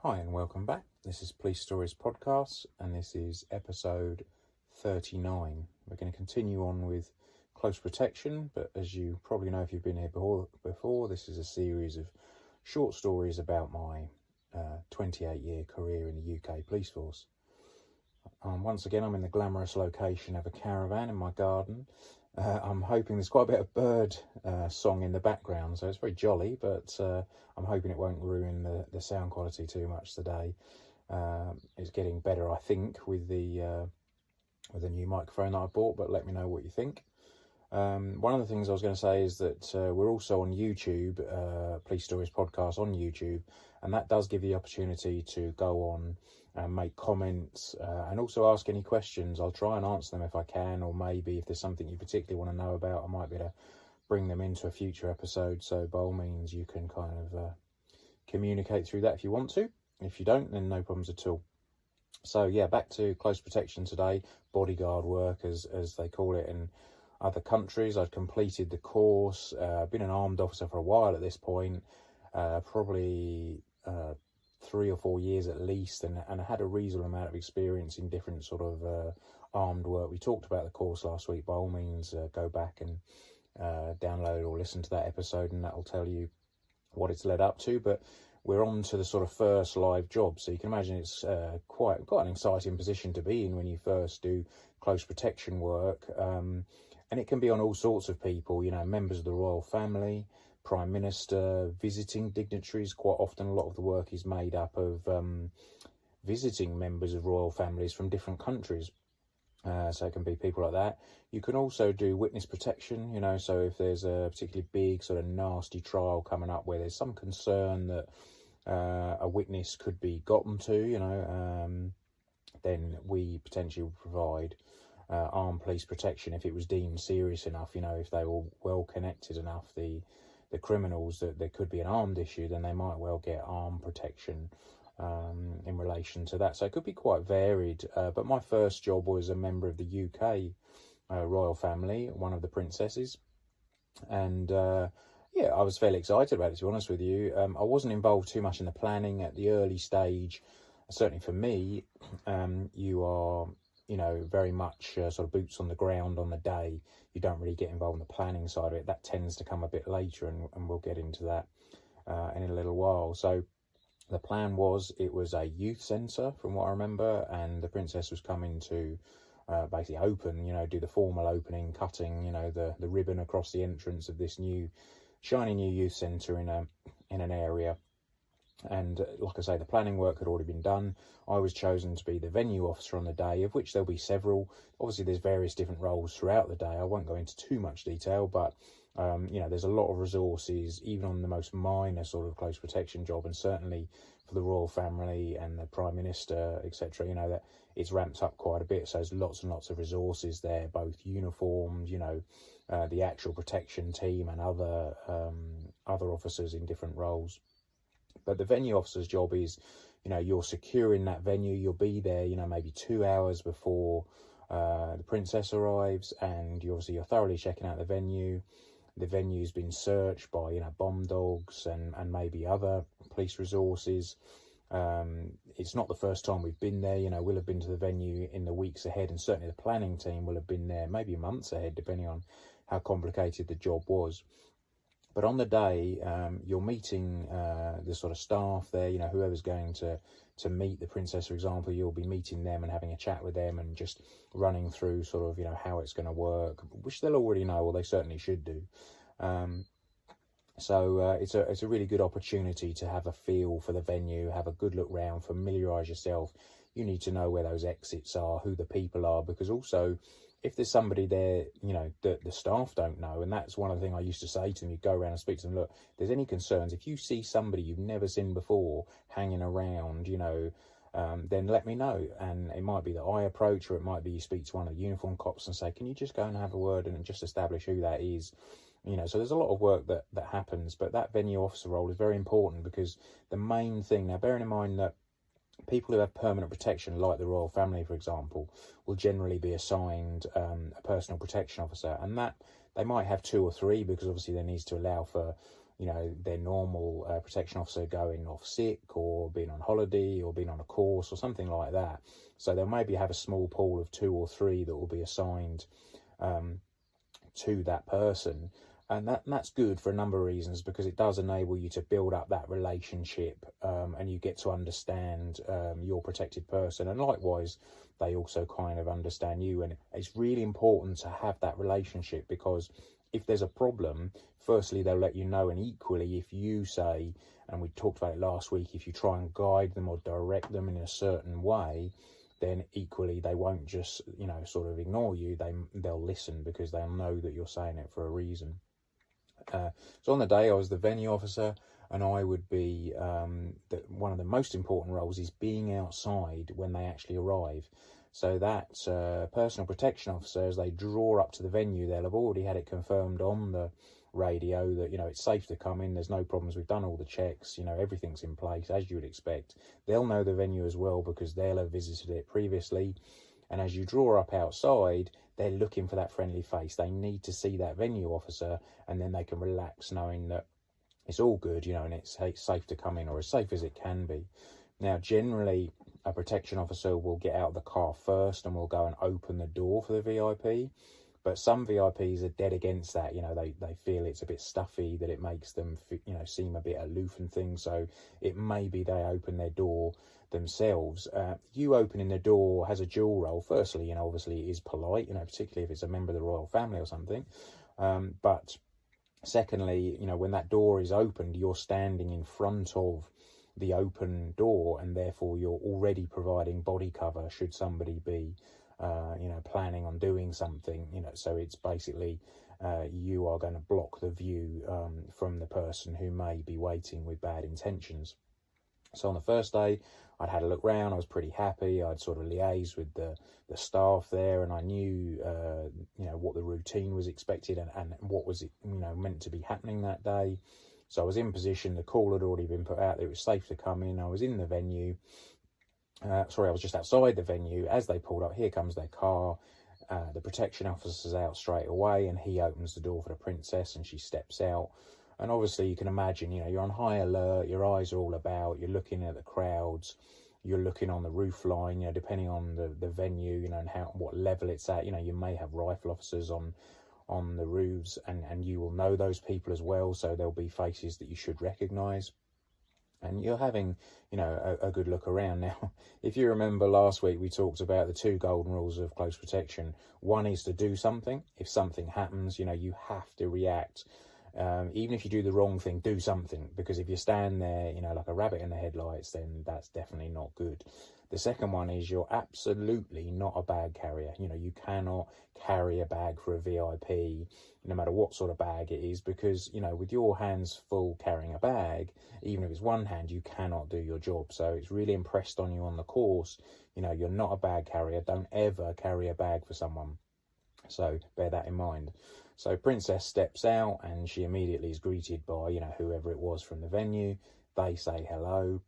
Hi and welcome back. This is Police Stories Podcast and this is episode 39. We're going to continue on with close protection, but as you probably know if you've been here before, this is a series of short stories about my 28-year career in the UK police force. Once again, I'm in the glamorous location of a caravan in my garden. I'm hoping there's quite a bit of bird song in the background, so it's very jolly, but I'm hoping it won't ruin the sound quality too much today. It's getting better, I think, with the new microphone that I bought, but let me know what you think. One of the things I was going to say is that we're also on YouTube, Police Stories Podcast on YouTube, and that does give you the opportunity to go on and make comments and also ask any questions. I'll try and answer them if I can, or maybe if there's something you particularly want to know about, I might be able to bring them into a future episode. So by all means, you can kind of communicate through that if you want to. If you don't, then no problems at all. So yeah, back to close protection today, bodyguard work as they call it in other countries. I'd completed the course, been an armed officer for a while at this point, probably 3 or 4 years at least, and I had a reasonable amount of experience in different sort of armed work. We talked about the course last week. By all means, go back and download or listen to that episode, and that will tell you what it's led up to. But we're on to the sort of first live job, so you can imagine it's quite an exciting position to be in when you first do close protection work. And it can be on all sorts of people, you know, members of the royal family, Prime Minister, visiting dignitaries. Quite often a lot of the work is made up of visiting members of royal families from different countries. So it can be people like that. You can also do witness protection, you know, so if there's a particularly big sort of nasty trial coming up where there's some concern that a witness could be gotten to, you know, then we potentially would provide armed police protection if it was deemed serious enough, you know, if they were well connected enough, the criminals, that there could be an armed issue, then they might well get armed protection in relation to that. So it could be quite varied. But my first job was a member of the UK royal family, one of the princesses. And yeah, I was fairly excited about it, to be honest with you. I wasn't involved too much in the planning at the early stage. Certainly for me, you are, you know, very much sort of boots on the ground on the day. You don't really get involved in the planning side of it. That tends to come a bit later, and we'll get into that in a little while. So the plan was, it was a youth centre from what I remember, and the princess was coming to basically open, you know, do the formal opening, cutting, you know, the ribbon across the entrance of this shiny new youth centre in an area. And like I say, the planning work had already been done. I was chosen to be the venue officer on the day, of which there'll be several. Obviously, there's various different roles throughout the day. I won't go into too much detail, but you know, there's a lot of resources, even on the most minor sort of close protection job, and certainly for the royal family and the Prime Minister, etc. You know, that it's ramped up quite a bit. So there's lots and lots of resources there, both uniformed, you know, the actual protection team and other officers in different roles. But the venue officer's job is, you know, you're securing that venue. You'll be there, you know, maybe 2 hours before the princess arrives, and you're thoroughly checking out the venue. The venue's been searched by, you know, bomb dogs and maybe other police resources. It's not the first time we've been there. You know, we'll have been to the venue in the weeks ahead, and certainly the planning team will have been there maybe months ahead, depending on how complicated the job was. But on the day, you're meeting the sort of staff there, you know, whoever's going to meet the princess, for example, you'll be meeting them and having a chat with them and just running through sort of, you know, how it's going to work, which they'll already know, or they certainly should do. So it's a really good opportunity to have a feel for the venue, have a good look round, familiarise yourself. You need to know where those exits are, who the people are, because also, if there's somebody there, you know, that the staff don't know, and that's one of the things I used to say to them, you go around and speak to them, look, if there's any concerns, if you see somebody you've never seen before hanging around, you know, then let me know. And it might be that I approach, or it might be you speak to one of the uniform cops and say, can you just go and have a word and just establish who that is? You know, so there's a lot of work that happens, but that venue officer role is very important, because the main thing, now bearing in mind that people who have permanent protection, like the royal family, for example, will generally be assigned a personal protection officer, and that they might have 2 or 3, because obviously there needs to allow for, their normal protection officer going off sick or being on holiday or being on a course or something like that. So they'll maybe have a small pool of 2 or 3 that will be assigned to that person. And that's good for a number of reasons, because it does enable you to build up that relationship, and you get to understand your protected person. And likewise, they also kind of understand you. And it's really important to have that relationship, because if there's a problem, firstly, they'll let you know. And equally, if you say, and we talked about it last week, if you try and guide them or direct them in a certain way, then equally they won't just, sort of ignore you. They'll listen, because they'll know that you're saying it for a reason. So on the day, I was the venue officer, and I would be, one of the most important roles is being outside when they actually arrive. So that personal protection officer, as they draw up to the venue, they'll have already had it confirmed on the radio that, it's safe to come in, there's no problems, we've done all the checks, everything's in place as you would expect. They'll know the venue as well, because they'll have visited it previously. And as you draw up outside, they're looking for that friendly face. They need to see that venue officer, and then they can relax knowing that it's all good, and it's safe to come in, or as safe as it can be. Now, generally, a protection officer will get out of the car first and will go and open the door for the VIP. But some VIPs are dead against that. They feel it's a bit stuffy, that it makes them, seem a bit aloof and things. So it may be they open their door themselves. You opening the door has a dual role. Firstly, obviously it is polite, particularly if it's a member of the royal family or something. But secondly, when that door is opened, you're standing in front of the open door, and therefore you're already providing body cover should somebody be planning on doing something, so it's basically you are going to block the view from the person who may be waiting with bad intentions. So on the first day, I'd had a look round, I was pretty happy, I'd sort of liaised with the staff there, and I knew, what the routine was expected and what was, meant to be happening that day. So I was in position, the call had already been put out, it was safe to come in, I was in the venue. I was just outside the venue. As they pulled up, here comes their car. The protection officer's out straight away, and he opens the door for the princess, and she steps out. And obviously, you can imagine, you're on high alert, your eyes are all about, you're looking at the crowds, you're looking on the roof line, depending on the venue, and what level it's at. You may have rifle officers on the roofs, and you will know those people as well, so there'll be faces that you should recognise. And you're having, a good look around. Now, if you remember last week, we talked about the 2 golden rules of close protection. One is to do something. If something happens, you have to react. Even if you do the wrong thing, do something. Because if you stand there, like a rabbit in the headlights, then that's definitely not good. The second one is you're absolutely not a bag carrier. You cannot carry a bag for a VIP, no matter what sort of bag it is, because, with your hands full carrying a bag, even if it's one hand, you cannot do your job. So it's really impressed on you on the course. You're not a bag carrier. Don't ever carry a bag for someone. So bear that in mind. So Princess steps out, and she immediately is greeted by, whoever it was from the venue. They say hello,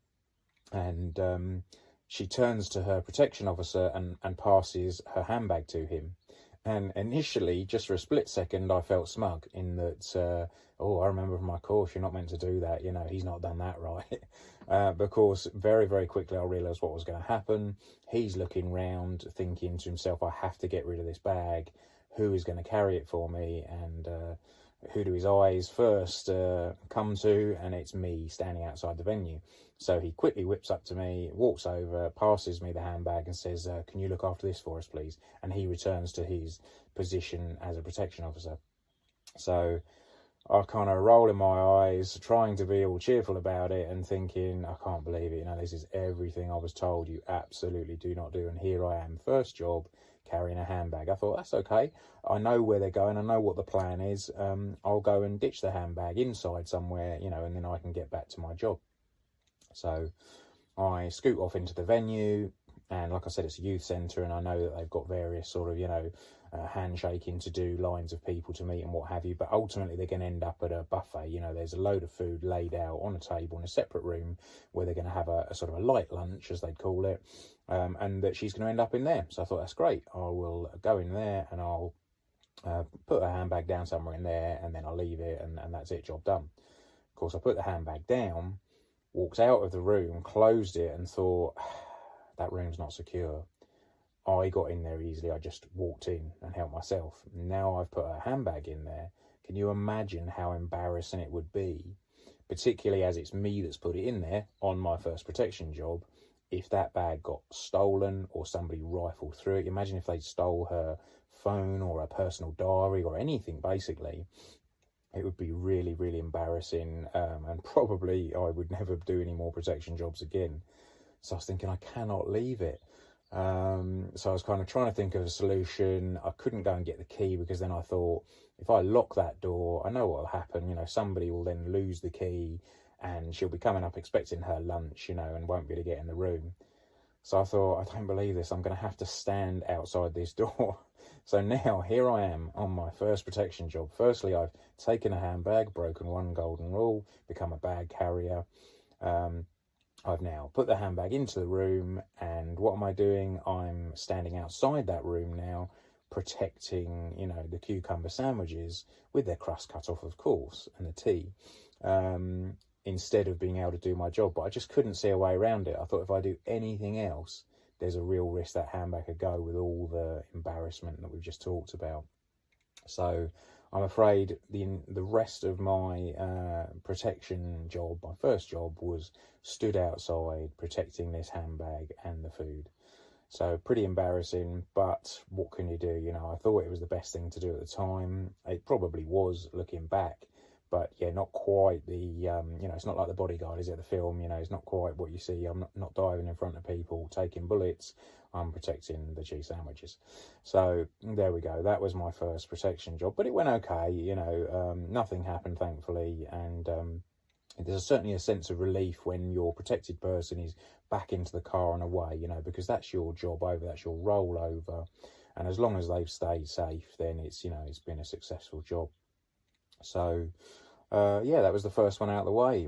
and she turns to her protection officer and passes her handbag to him. And initially, just for a split second, I felt smug in that, I remember from my course, you're not meant to do that. He's not done that right. Because very, very quickly, I realised what was going to happen. He's looking round, thinking to himself, I have to get rid of this bag. Who is going to carry it for me? And who do his eyes first come to? And it's me standing outside the venue. So he quickly whips up to me, walks over, passes me the handbag and says, can you look after this for us, please? And he returns to his position as a protection officer. So I kind of roll in my eyes, trying to be all cheerful about it and thinking, I can't believe it. this is everything I was told you absolutely do not do. And here I am, first job, carrying a handbag. I thought, that's okay. I know where they're going. I know what the plan is. I'll go and ditch the handbag inside somewhere, and then I can get back to my job. So I scoot off into the venue, and like I said, it's a youth centre, and I know that they've got various sort of, handshaking to do, lines of people to meet and what have you, but ultimately they're going to end up at a buffet. There's a load of food laid out on a table in a separate room where they're going to have a sort of a light lunch, as they'd call it, and that she's going to end up in there. So I thought, that's great. I will go in there and I'll put a handbag down somewhere in there, and then I'll leave it, and that's it, job done. course, I put the handbag down, walked out of the room, closed it, and thought, that room's not secure. I got in there easily. I just walked in and helped myself. Now I've put a handbag in there. Can you imagine how embarrassing it would be, particularly as it's me that's put it in there on my first protection job, if that bag got stolen or somebody rifled through it? Imagine if they stole her phone or a personal diary or anything, basically. It would be really, really embarrassing, and probably I would never do any more protection jobs again. So I was thinking, I cannot leave it. So I was kind of trying to think of a solution. I couldn't go and get the key, because then I thought, if I lock that door, I know what will happen. Somebody will then lose the key and she'll be coming up expecting her lunch, and won't be able to get in the room. So I thought, I don't believe this. I'm going to have to stand outside this door. So now here I am on my first protection job. Firstly, I've taken a handbag, broken one golden rule, become a bag carrier. I've now put the handbag into the room, and what am I doing? I'm standing outside that room now, protecting, the cucumber sandwiches with their crust cut off, of course, and the tea, instead of being able to do my job. But I just couldn't see a way around it. I thought, if I do anything else, there's a real risk that handbag could go with all the embarrassment that we've just talked about. So I'm afraid the rest of my protection job, my first job, was stood outside protecting this handbag and the food. So pretty embarrassing, but what can you do? I thought it was the best thing to do at the time. It probably was, looking back, but yeah, not quite the, it's not like The Bodyguard, is it, the film? It's not quite what you see. I'm not diving in front of people, taking bullets. I'm protecting the cheese sandwiches. So there we go. That was my first protection job, but it went okay. Nothing happened, thankfully. And there's certainly a sense of relief when your protected person is back into the car and away, because that's your job over, that's your role over. And as long as they've stayed safe, then it's been a successful job. So, that was the first one out of the way.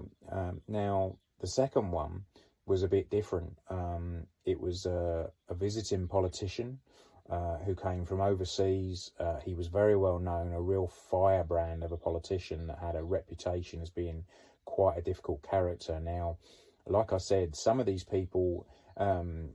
Now, the second one was a bit different. It was a visiting politician who came from overseas. He was very well known, a real firebrand of a politician that had a reputation as being quite a difficult character. Now, like I said, some of these people,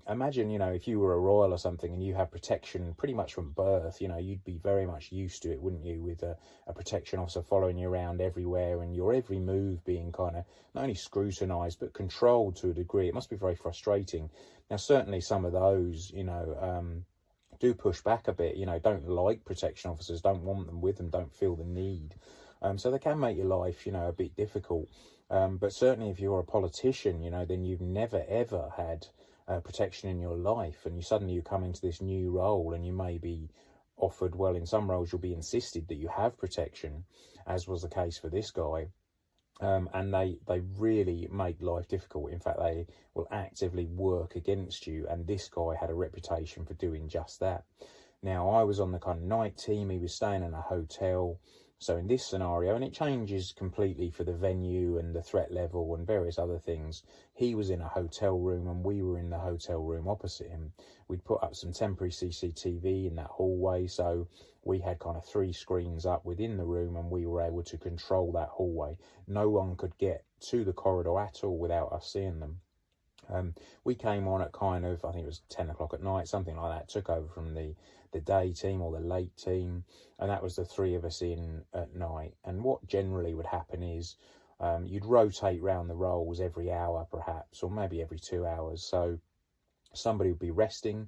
imagine, if you were a royal or something and you have protection pretty much from birth, you'd be very much used to it, wouldn't you, with a protection officer following you around everywhere and your every move being kind of not only scrutinised but controlled to a degree. It must be very frustrating. Now, certainly some of those, do push back a bit, don't like protection officers, don't want them with them, don't feel the need. So they can make your life, a bit difficult. But certainly if you're a politician, then you've never, ever had protection in your life, and you come into this new role and you may be offered, well, in some roles you'll be insisted that you have protection, as was the case for this guy. And they really make life difficult. In fact, they will actively work against you, and this guy had a reputation for doing just that. Now, I was on the kind of night team, he was staying in a hotel. So in this scenario, and it changes completely for the venue and the threat level and various other things, he was in a hotel room and we were in the hotel room opposite him. We'd put up some temporary CCTV in that hallway, so we had kind of 3 screens up within the room and we were able to control that hallway. No one could get to the corridor at all without us seeing them. We came on at kind of, I think it was 10 o'clock at night, something like that, took over from the day team or the late team, and that was the 3 of us in at night. And what generally would happen is you'd rotate round the roles every hour perhaps, or maybe every 2 hours. So somebody would be resting,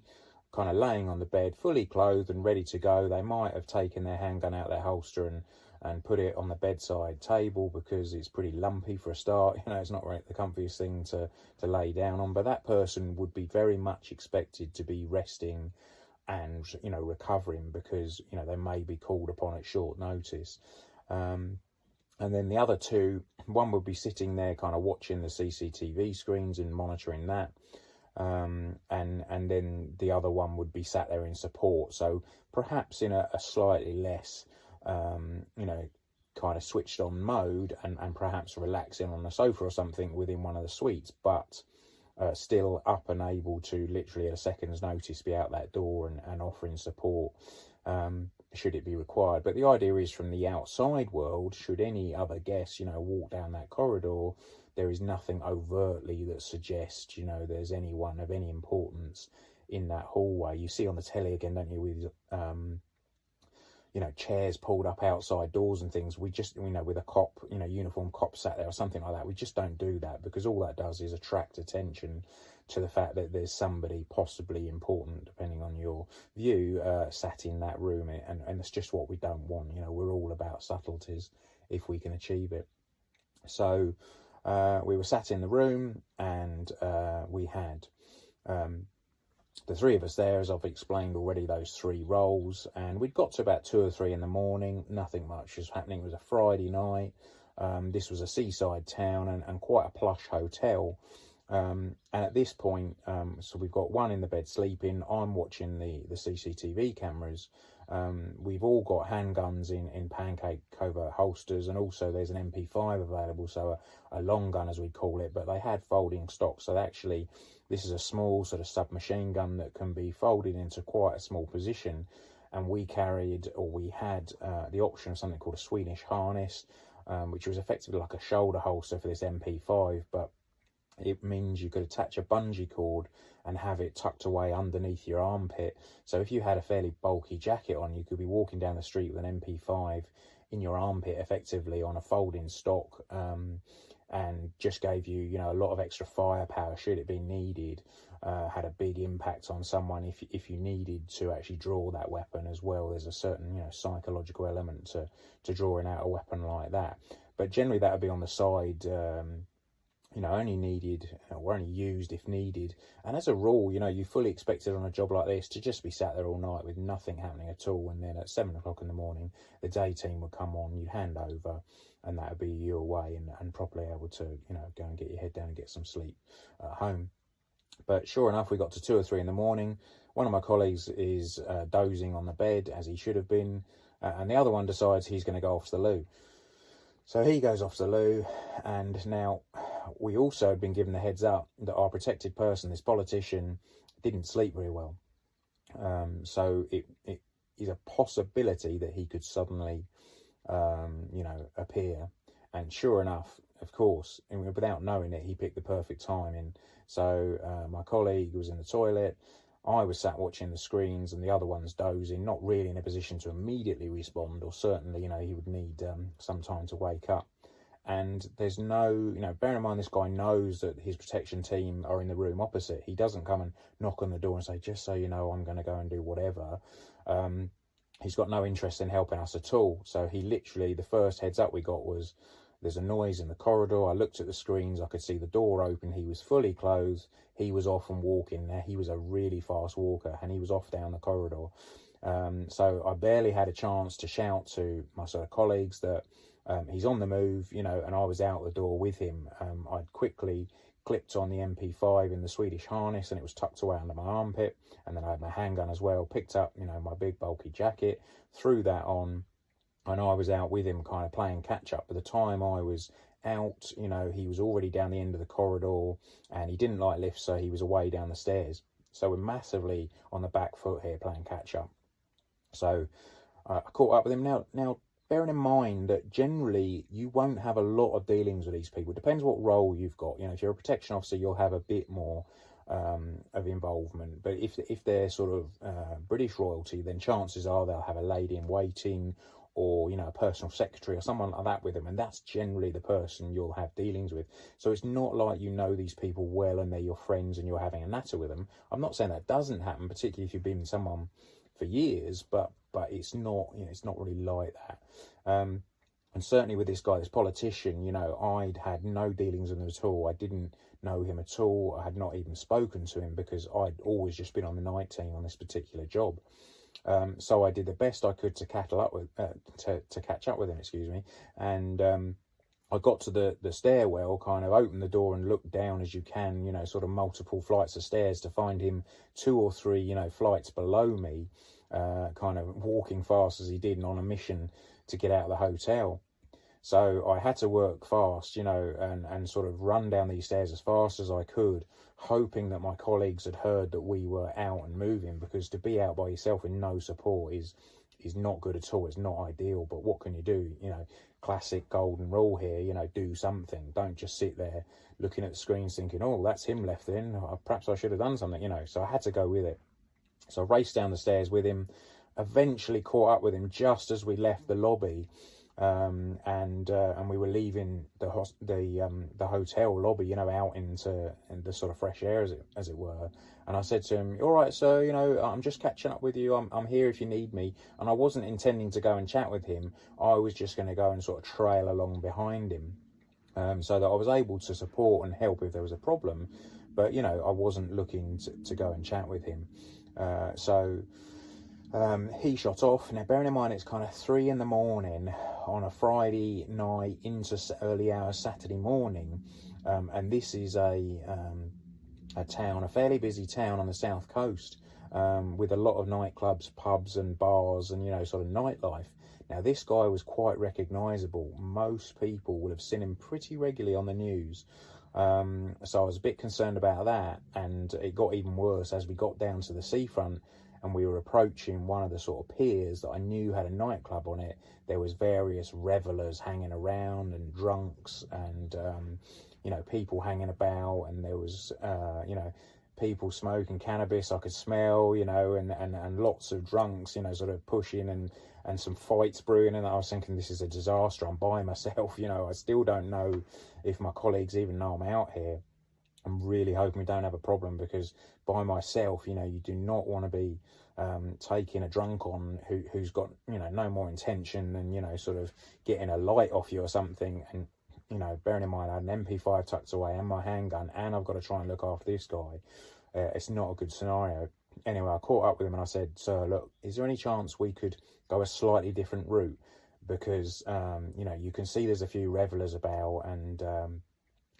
kind of laying on the bed, fully clothed and ready to go. They might have taken their handgun out of their holster and put it on the bedside table because it's pretty lumpy for a start. It's not really the comfiest thing to lay down on, but that person would be very much expected to be resting and, recovering, because, they may be called upon at short notice. And then the other 2, one would be sitting there kind of watching the CCTV screens and monitoring that. And then the other one would be sat there in support. So perhaps in a slightly less, kind of switched on mode and perhaps relaxing on the sofa or something within one of the suites, but still up and able to literally at a second's notice be out that door and offering support. should it be required. But the idea is, from the outside world, should any other guest, walk down that corridor, there is nothing overtly that suggests, there's anyone of any importance in that hallway. You see on the telly again, don't you, with chairs pulled up outside doors and things. We just, with a cop, uniform cop sat there or something like that. We just don't do that, because all that does is attract attention to the fact that there's somebody possibly important, depending on your view, sat in that room. And it's just what we don't want. We're all about subtleties if we can achieve it. So we were sat in the room, and we had the three of us there, as I've explained already, those three roles. And we'd got to about 2 or 3 in the morning. Nothing much was happening. It was a Friday night. This was a seaside town and quite a plush hotel. And at this point, so we've got one in the bed sleeping. I'm watching the CCTV cameras. We've all got handguns in pancake covert holsters, and also there's an MP5 available, so a long gun, as we call it, but they had folding stock. So actually, this is a small sort of submachine gun that can be folded into quite a small position. And we had the option of something called a Swedish harness, which was effectively like a shoulder holster for this MP5, but it means you could attach a bungee cord and have it tucked away underneath your armpit. So if you had a fairly bulky jacket on, you could be walking down the street with an MP5 in your armpit, effectively on a folding stock, and just gave you, a lot of extra firepower should it be needed. Had a big impact on someone if you needed to actually draw that weapon as well. There's a certain, psychological element to drawing out a weapon like that. But generally that would be on the side, only needed or only used if needed. And as a rule, you fully expected on a job like this to just be sat there all night with nothing happening at all. And then at 7 o'clock in the morning, the day team would come on, you'd hand over, and that would be you away and properly able to, go and get your head down and get some sleep at home. But sure enough, we got to 2 or 3 in the morning. One of my colleagues is dozing on the bed, as he should have been, and the other one decides he's going to go off to the loo. So he goes off to the loo, and now we also had been given the heads up that our protected person, this politician, didn't sleep very well. So it is a possibility that he could suddenly, appear. And sure enough, of course, and without knowing it, he picked the perfect time. And so my colleague was in the toilet. I was sat watching the screens, and the other one's dozing, not really in a position to immediately respond, or certainly, he would need some time to wake up. And there's no, bear in mind, this guy knows that his protection team are in the room opposite. He doesn't come and knock on the door and say, just so you know, I'm going to go and do whatever. He's got no interest in helping us at all. So he literally, the first heads up we got was, there's a noise in the corridor. I looked at the screens. I could see the door open. He was fully clothed. He was off and walking. Now, he was a really fast walker, and he was off down the corridor. So I barely had a chance to shout to my sort of colleagues that he's on the move, and I was out the door with him. I'd quickly clipped on the MP5 in the Swedish harness, and it was tucked away under my armpit. And then I had my handgun as well, picked up, my big bulky jacket, threw that on, and I was out with him kind of playing catch up. By the time I was out, he was already down the end of the corridor, and he didn't like lifts, so he was away down the stairs. So we're massively on the back foot here playing catch up. So I caught up with him. Now, bearing in mind that generally you won't have a lot of dealings with these people. It depends what role you've got. If you're a protection officer, you'll have a bit more of involvement. But if they're sort of British royalty, then chances are they'll have a lady in waiting, or a personal secretary or someone like that with them, and that's generally the person you'll have dealings with. So it's not like these people well and they're your friends and you're having a natter with them. I'm not saying that doesn't happen, particularly if you've been with someone for years, but it's not it's not really like that. And certainly with this guy, this politician, I'd had no dealings with him at all. I didn't know him at all. I had not even spoken to him, because I'd always just been on the night team on this particular job. So I did the best I could to catch up with him, and I got to the stairwell, kind of opened the door and looked down as you can, sort of multiple flights of stairs, to find him 2 or 3, flights below me, kind of walking fast as he did, and on a mission to get out of the hotel. So I had to work fast, and sort of run down these stairs as fast as I could, hoping that my colleagues had heard that we were out and moving, because to be out by yourself with no support is is not good at all. It's not ideal, but what can you do? You know, classic golden rule here, you know, do something. Don't just sit there looking at the screens thinking, oh, that's him left in. Perhaps I should have done something, you know. So I had to go with it. So I raced down the stairs with him, eventually caught up with him just as we left the lobby. And we were leaving the hotel lobby, you know, out into the sort of fresh air, as it were. And I said to him, all right, sir, you know, I'm just catching up with you. I'm here if you need me. And I wasn't intending to go and chat with him. I was just going to go and sort of trail along behind him, so that I was able to support and help if there was a problem. But, you know, I wasn't looking to go and chat with him. He shot off. Now, bearing in mind, it's kind of 3 a.m. on a Friday night into early hours Saturday morning. And this is a town, a fairly busy town on the south coast, with a lot of nightclubs, pubs and bars and, you know, sort of nightlife. Now, this guy was quite recognisable. Most people will have seen him pretty regularly on the news. So I was a bit concerned about that. And it got even worse as we got down to the seafront and we were approaching one of the sort of piers that I knew had a nightclub on it. There was various revellers hanging around and drunks and, you know, people hanging about, and there was, you know, people smoking cannabis I could smell, you know, and lots of drunks, you know, sort of pushing and some fights brewing. And I was thinking, this is a disaster. I'm by myself, you know. I still don't know if my colleagues even know I'm out here. I'm really hoping we don't have a problem, because by myself, you know, you do not want to be taking a drunk on who's got, you know, no more intention than, you know, sort of getting a light off you or something. And, you know, bearing in mind I had an MP5 tucked away and my handgun, and I've got to try and look after this guy. It's not a good scenario. Anyway, I caught up with him and I said, sir, look, is there any chance we could go a slightly different route? Because, you know, you can see there's a few revellers about, and,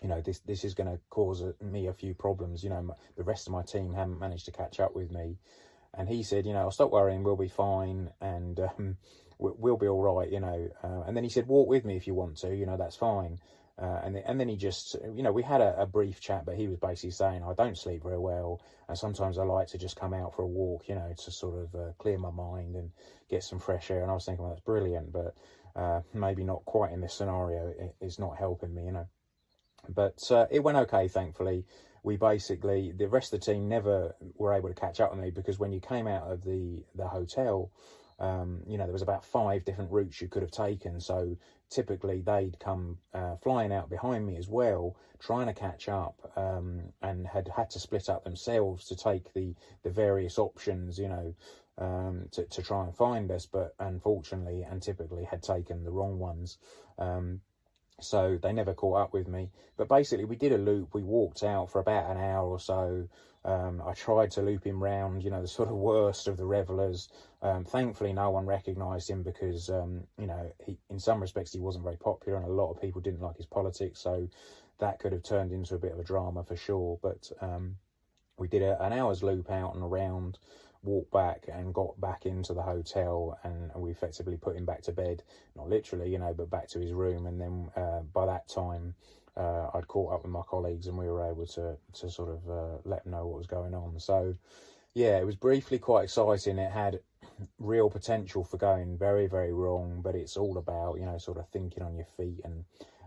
you know, this is going to cause me a few problems. You know, the rest of my team haven't managed to catch up with me. And he said, you know, stop worrying, we'll be fine, and we'll be all right, you know. And then he said, walk with me if you want to, you know, that's fine. And then he just, you know, we had a brief chat, but he was basically saying, I don't sleep very well, and sometimes I like to just come out for a walk, you know, to sort of clear my mind and get some fresh air. And I was thinking, well, that's brilliant, but maybe not quite in this scenario. It's not helping me, you know. But it went okay, thankfully. We basically, the rest of the team never were able to catch up with me, because when you came out of the hotel, you know, there was about 5 different routes you could have taken. So typically they'd come flying out behind me as well, trying to catch up, and had to split up themselves to take the various options, you know, to try and find us. But unfortunately and typically had taken the wrong ones. So they never caught up with me. But basically we did a loop. We walked out for about an hour or so. I tried to loop him round, you know, the sort of worst of the revellers. Thankfully no one recognised him, because, you know, in some respects he wasn't very popular and a lot of people didn't like his politics. So that could have turned into a bit of a drama for sure. But we did an hour's loop out and around, walked back and got back into the hotel, and we effectively put him back to bed, not literally, you know, but back to his room. And then by that time I'd caught up with my colleagues and we were able to sort of let them know what was going on. So yeah, it was briefly quite exciting. It had real potential for going very, very wrong, but it's all about, you know, sort of thinking on your feet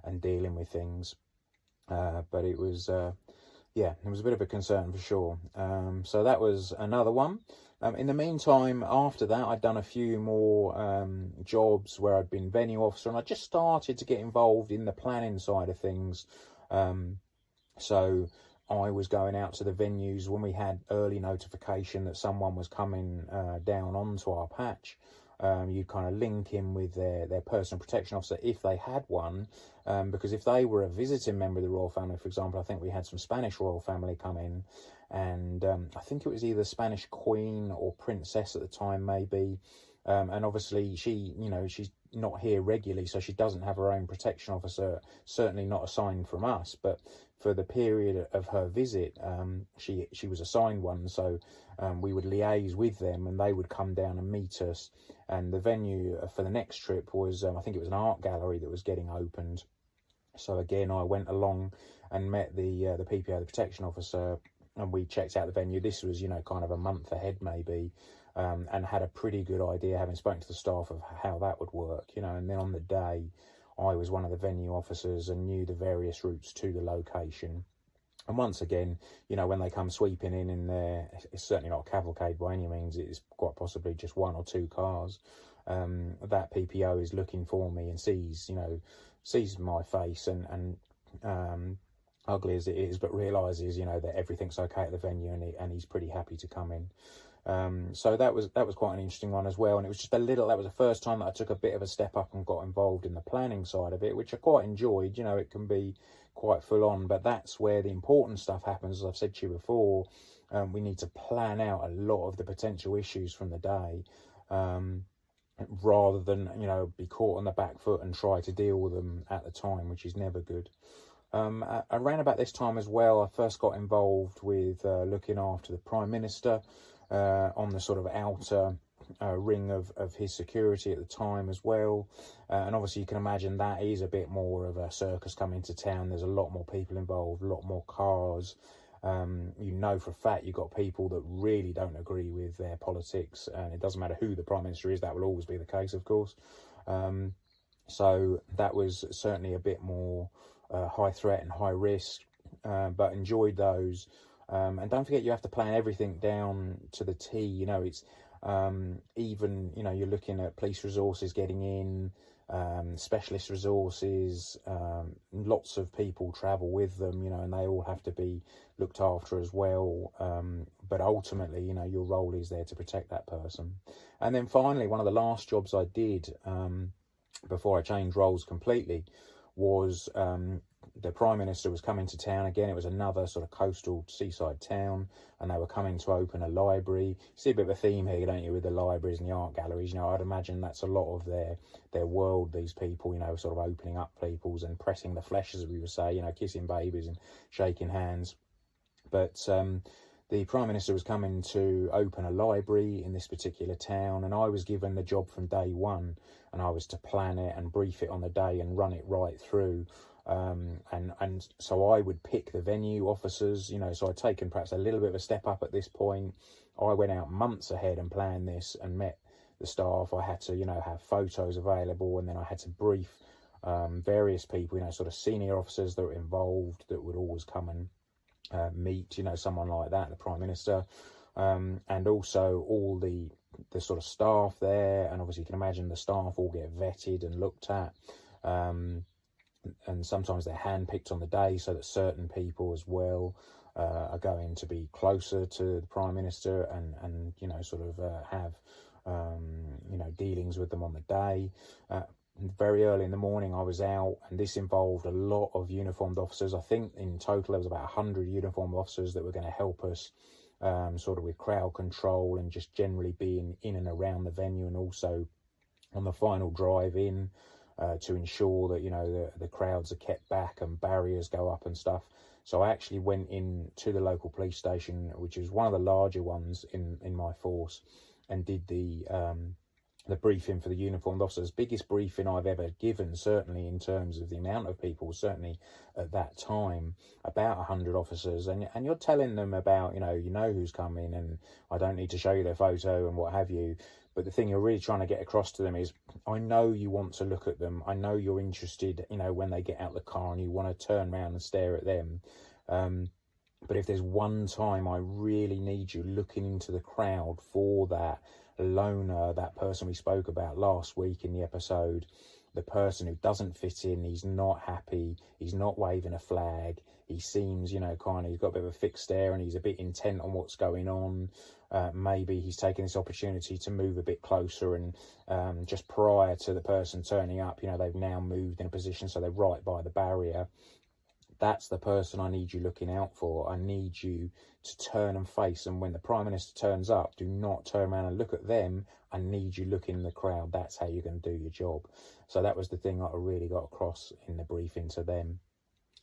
and dealing with things. But it was yeah, it was a bit of a concern for sure. So that was another one. In the meantime, after that, I'd done a few more jobs where I'd been venue officer, and I just started to get involved in the planning side of things. So I was going out to the venues when we had early notification that someone was coming down onto our patch. You'd kind of link in with their personal protection officer if they had one, because if they were a visiting member of the royal family, for example, I think we had some Spanish royal family come in, and I think it was either Spanish queen or princess at the time, maybe. And obviously she, you know, she's not here regularly, so she doesn't have her own protection officer, certainly not assigned from us. But for the period of her visit, she was assigned one, so we would liaise with them and they would come down and meet us. And the venue for the next trip was, I think it was an art gallery that was getting opened. So again, I went along and met the PPO, the protection officer, and we checked out the venue. This was, you know, kind of a month ahead maybe. and had a pretty good idea, having spoken to the staff, of how that would work, and then on the day, I was one of the venue officers and knew the various routes to the location. And once again, when they come sweeping in there, it's certainly not a cavalcade by any means. It's quite possibly just one or two cars. That PPO is looking for me and sees my face and ugly as it is, but realises, that everything's okay at the venue, and he's pretty happy to come in. So that was quite an interesting one as well. And it was just that was the first time that I took a bit of a step up and got involved in the planning side of it, which I quite enjoyed. It can be quite full on, but that's where the important stuff happens. As I've said to you before, we need to plan out a lot of the potential issues from the day, rather than, be caught on the back foot and try to deal with them at the time, which is never good. Around about this time as well, I first got involved with looking after the Prime Minister on the sort of outer ring of his security at the time as well. And obviously you can imagine that is a bit more of a circus coming to town. There's a lot more people involved, a lot more cars. For a fact you've got people that really don't agree with their politics, and it doesn't matter who the Prime Minister is, that will always be the case, of course. So that was certainly a bit more high threat and high risk, but enjoyed those. And don't forget, you have to plan everything down to the T. It's even, you're looking at police resources getting in, specialist resources, lots of people travel with them, and they all have to be looked after as well. But ultimately, your role is there to protect that person. And then finally, one of the last jobs I did before I changed roles completely was the Prime Minister was coming to town again. It was another sort of coastal seaside town, and they were coming to open a library. You see a bit of a theme here, don't you, with the libraries and the art galleries. I'd imagine that's a lot of their world, these people, sort of opening up people's and pressing the flesh, as we would say, kissing babies and shaking hands. But the Prime Minister was coming to open a library in this particular town, and I was given the job from day one, and I was to plan it and brief it on the day and run it right through. And so I would pick the venue officers, so I'd taken perhaps a little bit of a step up at this point. I went out months ahead and planned this and met the staff. I had to, have photos available, and then I had to brief various people, sort of senior officers that were involved, that would always come and meet, someone like that, the Prime Minister, and also all the sort of staff there. And obviously you can imagine the staff all get vetted and looked at. And sometimes they're handpicked on the day so that certain people as well are going to be closer to the Prime Minister and have dealings with them on the day. Very early in the morning I was out, and this involved a lot of uniformed officers. I think in total there was about 100 uniformed officers that were going to help us sort of with crowd control and just generally being in and around the venue, and also on the final drive in. To ensure that the crowds are kept back and barriers go up and stuff. So I actually went in to the local police station, which is one of the larger ones in my force, and did the briefing for the uniformed officers. Biggest briefing I've ever given, certainly in terms of the amount of people, certainly at that time, about 100 officers, and you're telling them about who's coming, and I don't need to show you their photo and what have you. But the thing you're really trying to get across to them is, I know you want to look at them. I know you're interested, when they get out the car, and you want to turn around and stare at them. But if there's one time I really need you looking into the crowd for that loner, that person we spoke about last week in the episode, the person who doesn't fit in, he's not happy, he's not waving a flag, he seems, he's got a bit of a fixed stare and he's a bit intent on what's going on. Maybe he's taking this opportunity to move a bit closer, and just prior to the person turning up, they've now moved in a position so they're right by the barrier. That's the person I need you looking out for. I need you to turn and face, and when the Prime Minister turns up, do not turn around and look at them. I need you looking in the crowd. That's how you're going to do your job. So that was the thing that I really got across in the briefing to them.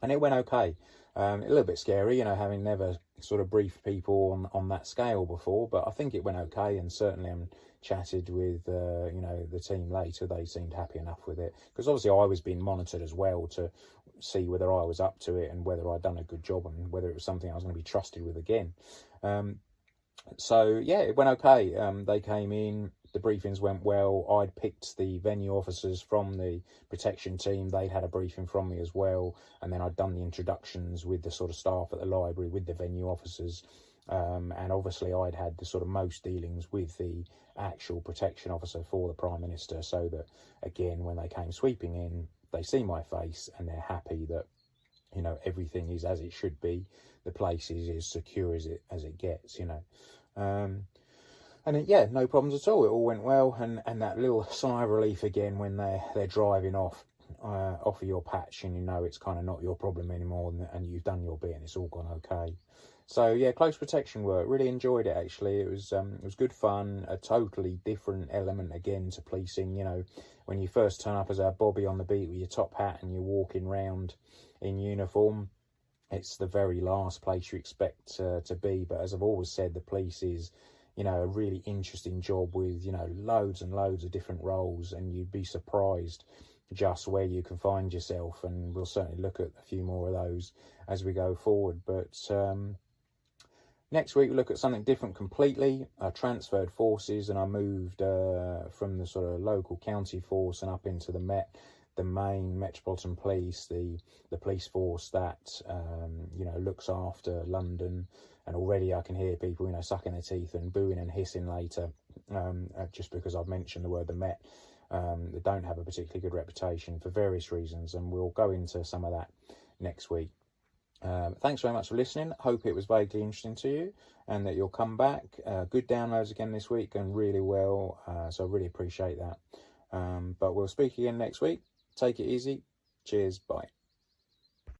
And it went okay. A little bit scary, having never sort of briefed people on that scale before, but I think it went okay, and certainly I'm chatted with, the team later. They seemed happy enough with it, because obviously I was being monitored as well to see whether I was up to it and whether I'd done a good job and whether it was something I was going to be trusted with again. So yeah, it went okay. They came in, the briefings went well. I'd picked the venue officers from the protection team. They'd had a briefing from me as well, and then I'd done the introductions with the sort of staff at the library with the venue officers. And obviously I'd had the sort of most dealings with the actual protection officer for the Prime Minister, so that again, when they came sweeping in, they see my face and they're happy that, you know, everything is as it should be. The place is as secure as it gets, you know. And yeah, no problems at all. It all went well, and that little sigh of relief again when they're driving off of your patch, and you know it's kind of not your problem anymore, and you've done your bit and it's all gone okay. So yeah, close protection work. Really enjoyed it actually. It was good fun. A totally different element again to policing. You know, when you first turn up as a bobby on the beat with your top hat and you're walking round in uniform, it's the very last place you expect to be. But as I've always said, the police is, you know, a really interesting job with, you know, loads and loads of different roles, and you'd be surprised just where you can find yourself. And we'll certainly look at a few more of those as we go forward. But next week we'll look at something different completely. I transferred forces and I moved from the sort of local county force and up into the main Metropolitan Police, the police force that you know, looks after London. And already I can hear people, you know, sucking their teeth and booing and hissing later, just because I've mentioned the word the Met. They don't have a particularly good reputation for various reasons, and we'll go into some of that next week. Thanks very much for listening. Hope it was vaguely interesting to you and that you'll come back. Good downloads again this week and really well, so I really appreciate that. But we'll speak again next week. Take it easy. Cheers. Bye.